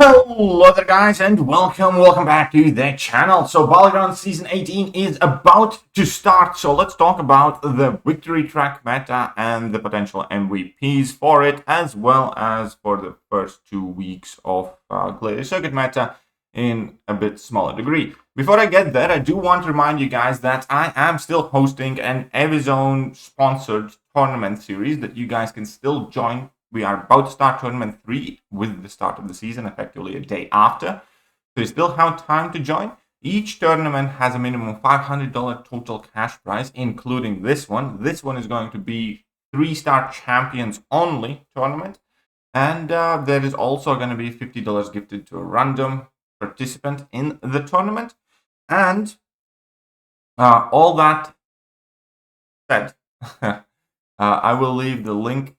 Hello there guys and welcome back to the channel. So Battlegrounds Season 18 is about to start, so let's talk about the victory track meta and the potential MVPs for it, as well as for the first 2 weeks of Gladiator Circuit meta in a bit smaller degree. Before I get there, I do want to remind you guys that I am still hosting an Everzone sponsored tournament series that you guys can still join. We are about to start Tournament 3 with the start of the season, effectively a day after. So you still have time to join. Each tournament has a minimum $500 total cash prize, including this one. This one is going to be 3-star champions only tournament. And there is also going to be $50 gifted to a random participant in the tournament. And all that said, I will leave the link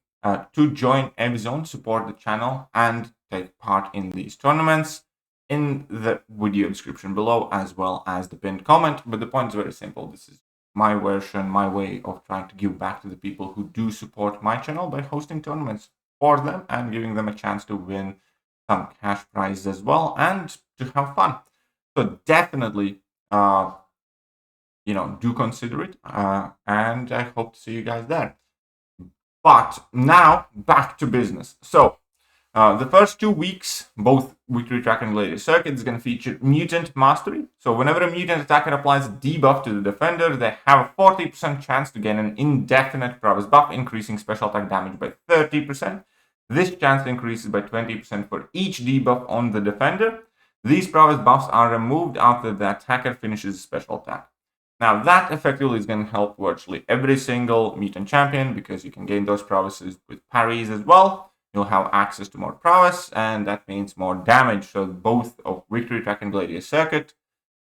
to join Everzone, support the channel, and take part in these tournaments in the video description below, as well as the pinned comment. But the point is very simple. This is my version, my way of trying to give back to the people who do support my channel by hosting tournaments for them and giving them a chance to win some cash prizes as well and to have fun. So definitely, do consider it, and I hope to see you guys there. But now, back to business. So, the first 2 weeks, both Victory Track and Gladiator Circuit, is going to feature Mutant Mastery. So, whenever a Mutant attacker applies a debuff to the defender, they have a 40% chance to gain an indefinite prowess buff, increasing special attack damage by 30%. This chance increases by 20% for each debuff on the defender. These prowess buffs are removed after the attacker finishes a special attack. Now, that effectively is going to help virtually every single Mutant champion, because you can gain those prowesses with parries as well. You'll have access to more prowess, and that means more damage. So both of Victory Track and Gladiator Circuit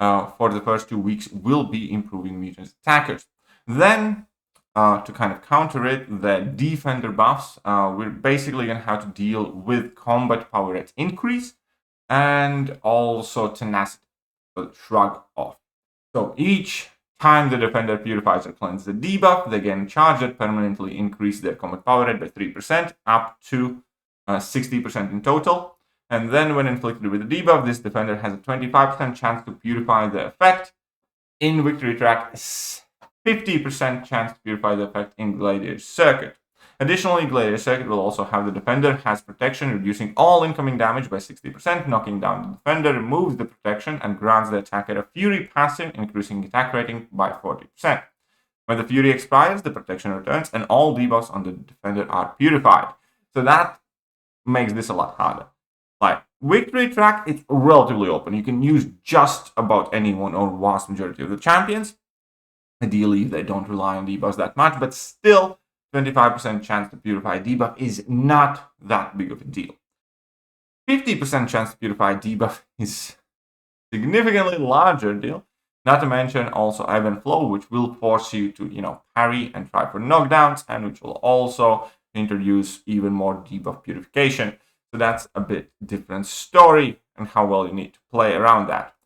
for the first 2 weeks will be improving Mutant attackers. Then, to kind of counter it, the defender buffs, we're basically going to have to deal with combat power rate increase and also tenacity, so shrug off. So each time the defender purifies or cleanses the debuff, they gain charge that permanently increase their combat power rate by 3%, up to 60% in total. And then when inflicted with the debuff, this defender has a 25% chance to purify the effect. In Victory Track, 50% chance to purify the effect in Gladiator Circuit. Additionally, Gladiator Circuit will also have the defender has protection, reducing all incoming damage by 60%, knocking down the defender, removes the protection, and grants the attacker a Fury passive, increasing attack rating by 40%. When the Fury expires, the protection returns, and all debuffs on the defender are purified. So that makes this a lot harder. Like, Victory Track, it's relatively open. You can use just about anyone or vast majority of the champions. Ideally, they don't rely on debuffs that much, but still, 25% chance to purify debuff is not that big of a deal. 50% chance to purify debuff is significantly larger deal. Not to mention also ebb and flow, which will force you to, parry and try for knockdowns, and which will also introduce even more debuff purification. So that's a bit different story and how well you need to play around that.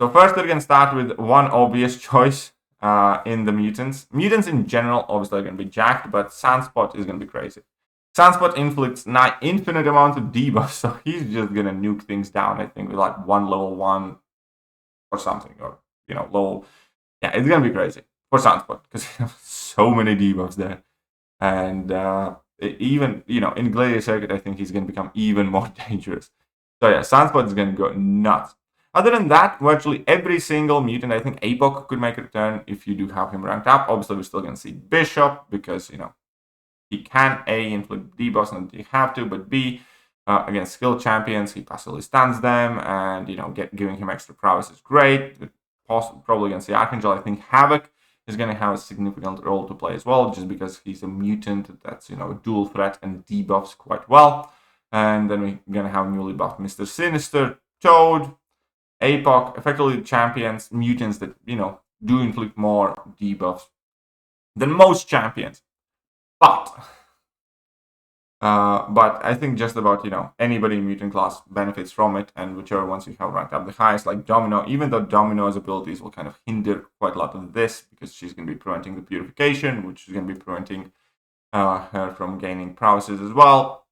So first we're going to start with one obvious choice. In the Mutants. Mutants in general obviously are going to be jacked, but Sunspot is going to be crazy. Sunspot inflicts infinite amounts of debuffs, so he's just going to nuke things down, I think, with like one level 1 or something, or, level... Yeah, it's going to be crazy for Sunspot, because he has so many debuffs there. And even, in Gladiator Circuit, I think he's going to become even more dangerous. So yeah, Sunspot is going to go nuts. Other than that, virtually every single mutant, I think APOC could make a return if you do have him ranked up. Obviously, we're still going to see Bishop because, he can A, inflict debuffs and you have to, but B, against skill champions, he passively stuns them, and, giving him extra prowess is great. Probably against the Archangel, I think Havoc is going to have a significant role to play as well, just because he's a mutant that's, a dual threat and debuffs quite well. And then we're going to have newly buffed Mr. Sinister, Toad, APOC, effectively champions, mutants that, do inflict more debuffs than most champions. But I think just about, anybody in mutant class benefits from it, and whichever ones you have ranked up the highest, like Domino, even though Domino's abilities will kind of hinder quite a lot of this, because she's going to be preventing the purification, which is going to be preventing her from gaining prowesses as well,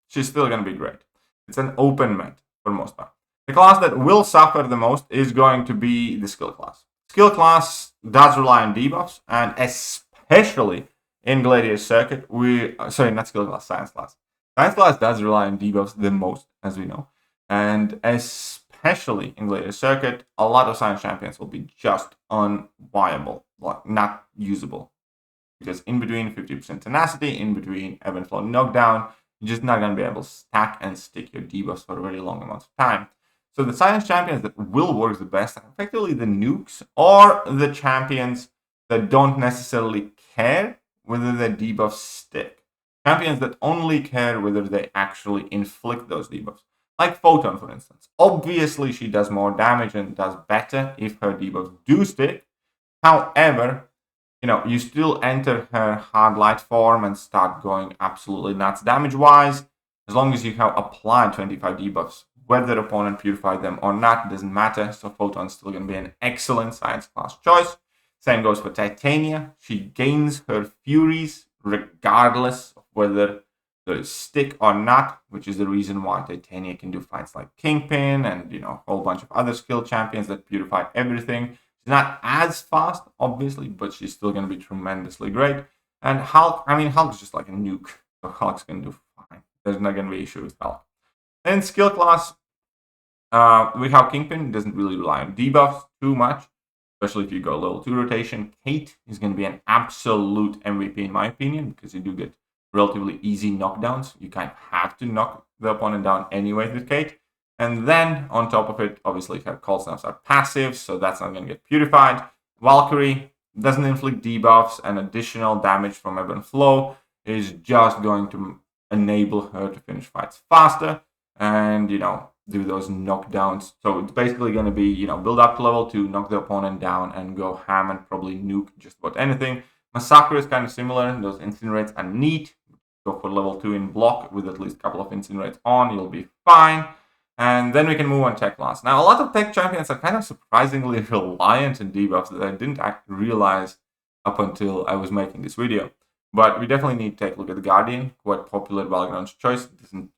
she's still going to be great. It's an open met. for the most part. The class that will suffer the most is going to be the skill class. Skill class does rely on debuffs, and especially in Gladiator Circuit, not skill class, science class. Science class does rely on debuffs the most, as we know. And especially in Gladiator Circuit, a lot of science champions will be just unviable, like not usable. Because in between 50% tenacity, in between ebb and flow knockdown, you're just not going to be able to stack and stick your debuffs for a very long amount of time. So the science champions that will work the best are effectively the nukes or the champions that don't necessarily care whether their debuffs stick. Champions that only care whether they actually inflict those debuffs. Like Photon, for instance. Obviously, she does more damage and does better if her debuffs do stick. However, you still enter her hard light form and start going absolutely nuts damage-wise. As long as you have applied 25 debuffs, whether opponent purified them or not, doesn't matter. So Photon's still going to be an excellent science class choice. Same goes for Titania. She gains her Furies regardless of whether they stick or not, which is the reason why Titania can do fights like Kingpin and, a whole bunch of other skill champions that purify everything. She's not as fast, obviously, but she's still going to be tremendously great. And Hulk, Hulk's just like a nuke. So Hulk's going to do fine. There's not going to be an issue with Hulk. In skill class, we have Kingpin. Doesn't really rely on debuffs too much, especially if you go level 2 rotation. Kate is going to be an absolute MVP in my opinion, because you do get relatively easy knockdowns. You kind of have to knock the opponent down anyway with Kate. And then on top of it, obviously her cold snaps are passive, so that's not going to get purified. Valkyrie doesn't inflict debuffs, and additional damage from ebb and flow is just going to enable her to finish fights faster and, do those knockdowns. So it's basically going to be, build up to level 2, knock the opponent down, and go ham and probably nuke just about anything. Massacre is kind of similar. Those incinerates are neat. Go for level 2 in block with at least a couple of incinerates on. You'll be fine. And then we can move on tech class. Now, a lot of tech champions are kind of surprisingly reliant on debuffs that I didn't realize up until I was making this video. But we definitely need to take a look at the Guardian, quite popular battleground choice. It doesn't,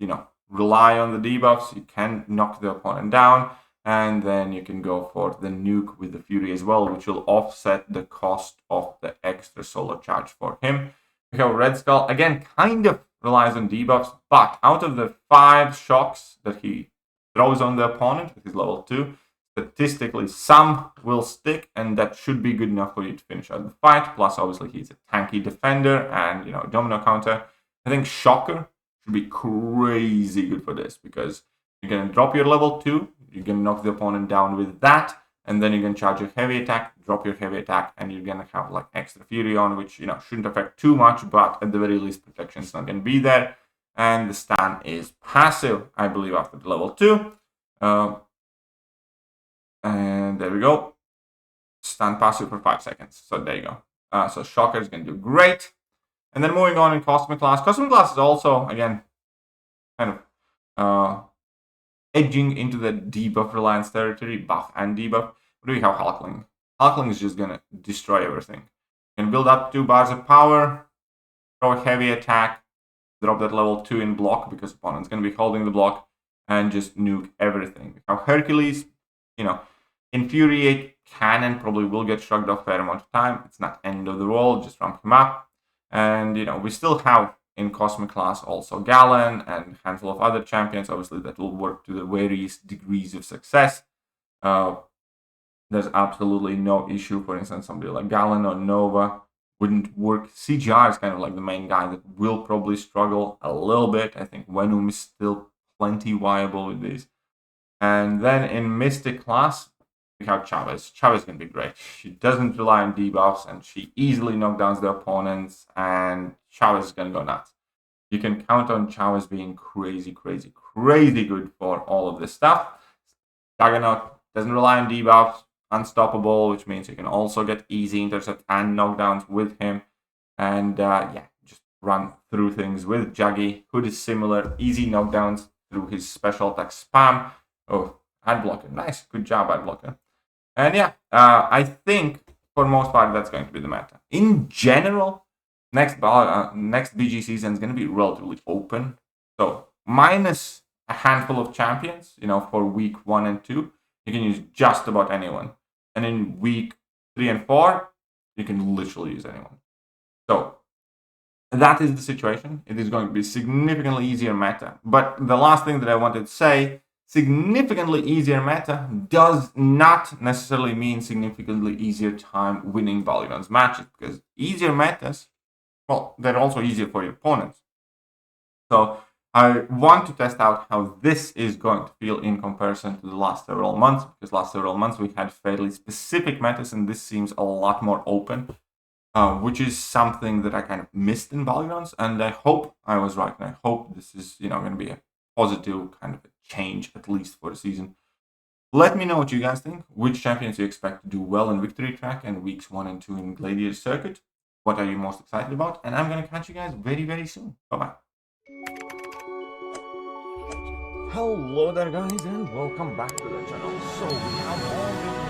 rely on the debuffs. You can knock the opponent down, and then you can go for the nuke with the Fury as well, which will offset the cost of the extra solar charge for him. We have Red Skull, again, kind of relies on debuffs, but out of the 5 shocks that he throws on the opponent with his level 2, statistically some will stick, and that should be good enough for you to finish out the fight. Plus, obviously, he's a tanky defender and, domino counter. I think Shocker should be crazy good for this, because you're going to drop your level 2, you're going to knock the opponent down with that, and then you're going to charge your heavy attack, drop your heavy attack, and you're going to have like extra Fury on, which, shouldn't affect too much, but at the very least, protection's not going to be there. And the stun is passive, I believe, after the level 2. And there we go. Stun passive for 5 seconds. So there you go. So Shocker is going to do great. And then moving on in Cosmic class. Cosmic class is also, again, kind of edging into the debuff reliance territory, buff and debuff. What do we have? Hulkling. Hulkling is just going to destroy everything. You can build up 2 bars of power, throw a heavy attack, drop that level 2 in block, because opponent's going to be holding the block, and just nuke everything. We have Hercules, Infuriate Cannon probably will get shrugged off a fair amount of time. It's not end of the world, just ramp him up. And, we still have in Cosmic class also Galen and a handful of other champions, obviously, that will work to the various degrees of success. There's absolutely no issue. For instance, somebody like Galen or Nova wouldn't work. CGR is kind of like the main guy that will probably struggle a little bit. I think Venom is still plenty viable with this. And then in Mystic class, we have Chavez. Chavez is going to be great. She doesn't rely on debuffs, and she easily knockdowns the opponents, and Chavez is going to go nuts. You can count on Chavez being crazy good for all of this stuff. Juggernaut doesn't rely on debuffs, unstoppable, which means you can also get easy intercept and knockdowns with him. And just run through things with Juggy. Hood is similar, easy knockdowns through his special attack spam. Oh, ad blocker. Nice, good job, ad blocker. And I think for most part that's going to be the meta. In general, next BG season is going to be relatively open. So minus a handful of champions, for week 1 and 2, you can use just about anyone. And in week 3 and 4, you can literally use anyone. So that is the situation. It is going to be significantly easier meta. But the last thing that I wanted to say, significantly easier meta does not necessarily mean significantly easier time winning Polygon's matches, because easier metas, well, they're also easier for your opponents. So I want to test out how this is going to feel in comparison to the last several months, because last several months we had fairly specific metas, and this seems a lot more open, which is something that I kind of missed in Polygons, and I hope I was right, and I hope this is, going to be a positive kind of a change, at least for the season. Let me know what you guys think, which champions you expect to do well in Victory Track and weeks 1 and 2 in Gladiator Circuit. What are you most excited about? And I'm going to catch you guys very, very soon. Bye-bye. Hello there guys, and welcome back to the channel. So we have already